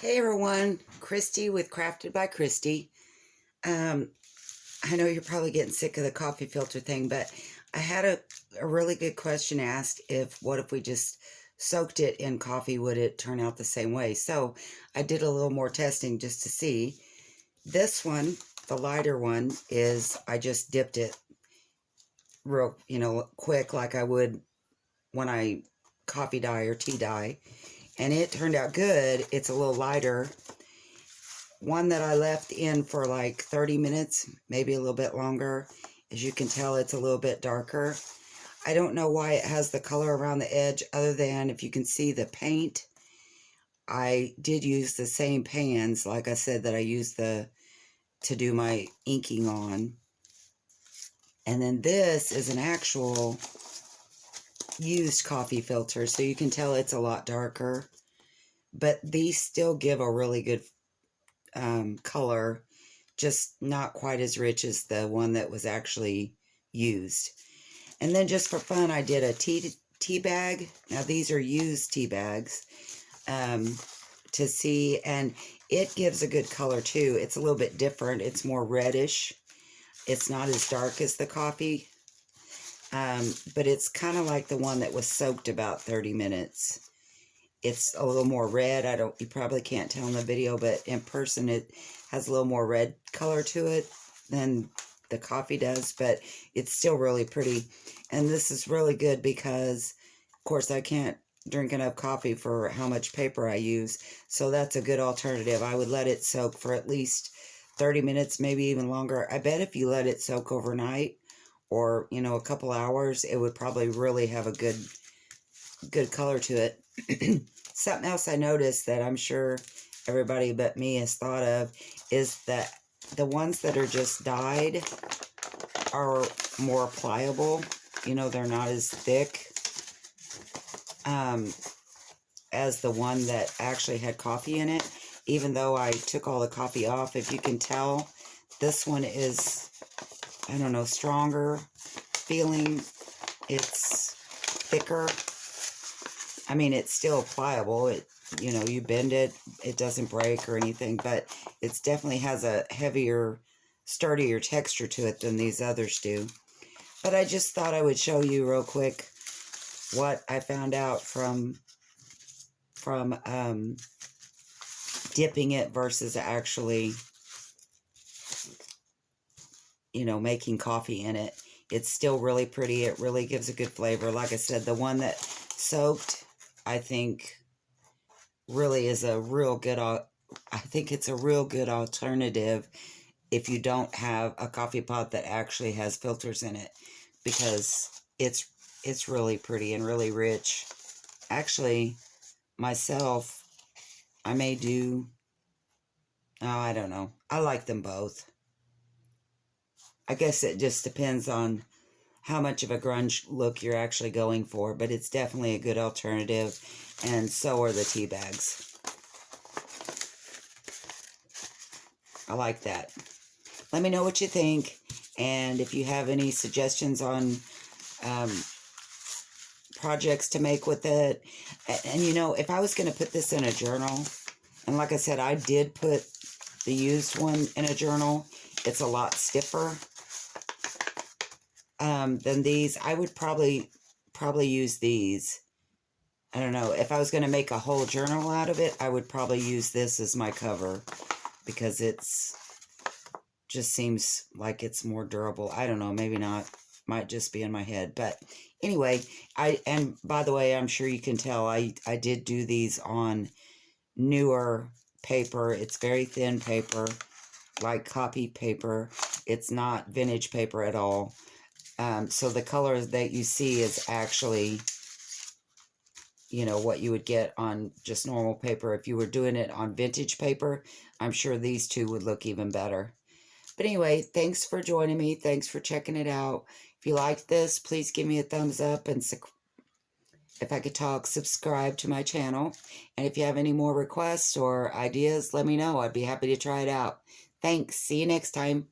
Hey everyone, Christy with Crafted by Christy. I know you're probably getting sick of the coffee filter thing, but I had a really good question asked what if we just soaked it in coffee, would it turn out the same way? So I did a little more testing just to see. This one, the lighter one, is I just dipped it real, quick like I would when I coffee dye or tea dye. And it turned out good. It's a little lighter. One that I left in for like 30 minutes, maybe a little bit longer. As you can tell, it's a little bit darker. I don't know why it has the color around the edge other than if you can see the paint. I did use the same pans, like I said, that I used to do my inking on. And then this is an actual used coffee filter, so you can tell it's a lot darker. But these still give a really good color, just not quite as rich as the one that was actually used. And then just for fun, I did a tea bag. Now these are used tea bags to see, and it gives a good color too. It's a little bit different. It's more reddish. It's not as dark as the coffee, but it's kind of like the one that was soaked about 30 minutes. It's a little more red. You probably can't tell in the video, but in person it has a little more red color to it than the coffee does, but it's still really pretty. And this is really good because, of course, I can't drink enough coffee for how much paper I use, so that's a good alternative. I would let it soak for at least 30 minutes, maybe even longer. I bet if you let it soak overnight or, a couple hours, it would probably really have a good color to it. Something else I noticed that I'm sure everybody but me has thought of is that the ones that are just dyed are more pliable. They're not as thick as the one that actually had coffee in it. Even though I took all the coffee off, if you can tell, this one is, I don't know, stronger feeling. It's thicker. I mean, it's still pliable. You bend it, it doesn't break or anything, but it definitely has a heavier, sturdier texture to it than these others do. But I just thought I would show you real quick what I found out from dipping it versus actually, making coffee in it. It's still really pretty. It really gives a good flavor. Like I said, the one that soaked, I think, really is a real good, I think it's a real good alternative if you don't have a coffee pot that actually has filters in it, because it's really pretty and really rich. Actually, myself, I may do, I don't know. I like them both. I guess it just depends on how much of a grunge look you're actually going for, but it's definitely a good alternative, and so are the tea bags. I like that. Let me know what you think, and if you have any suggestions on projects to make with it. And if I was going to put this in a journal, and like I said, I did put the used one in a journal, it's a lot stiffer than these. I would probably use these. I don't know. If I was going to make a whole journal out of it, I would probably use this as my cover, because it's just seems like it's more durable. I don't know. Maybe not. Might just be in my head. But anyway, and by the way, I'm sure you can tell I did do these on newer paper. It's very thin paper, like copy paper. It's not vintage paper at all. So the color that you see is actually, what you would get on just normal paper. If you were doing it on vintage paper, I'm sure these two would look even better. But anyway, thanks for joining me. Thanks for checking it out. If you like this, please give me a thumbs up, and if I could talk, subscribe to my channel. And if you have any more requests or ideas, let me know. I'd be happy to try it out. Thanks. See you next time.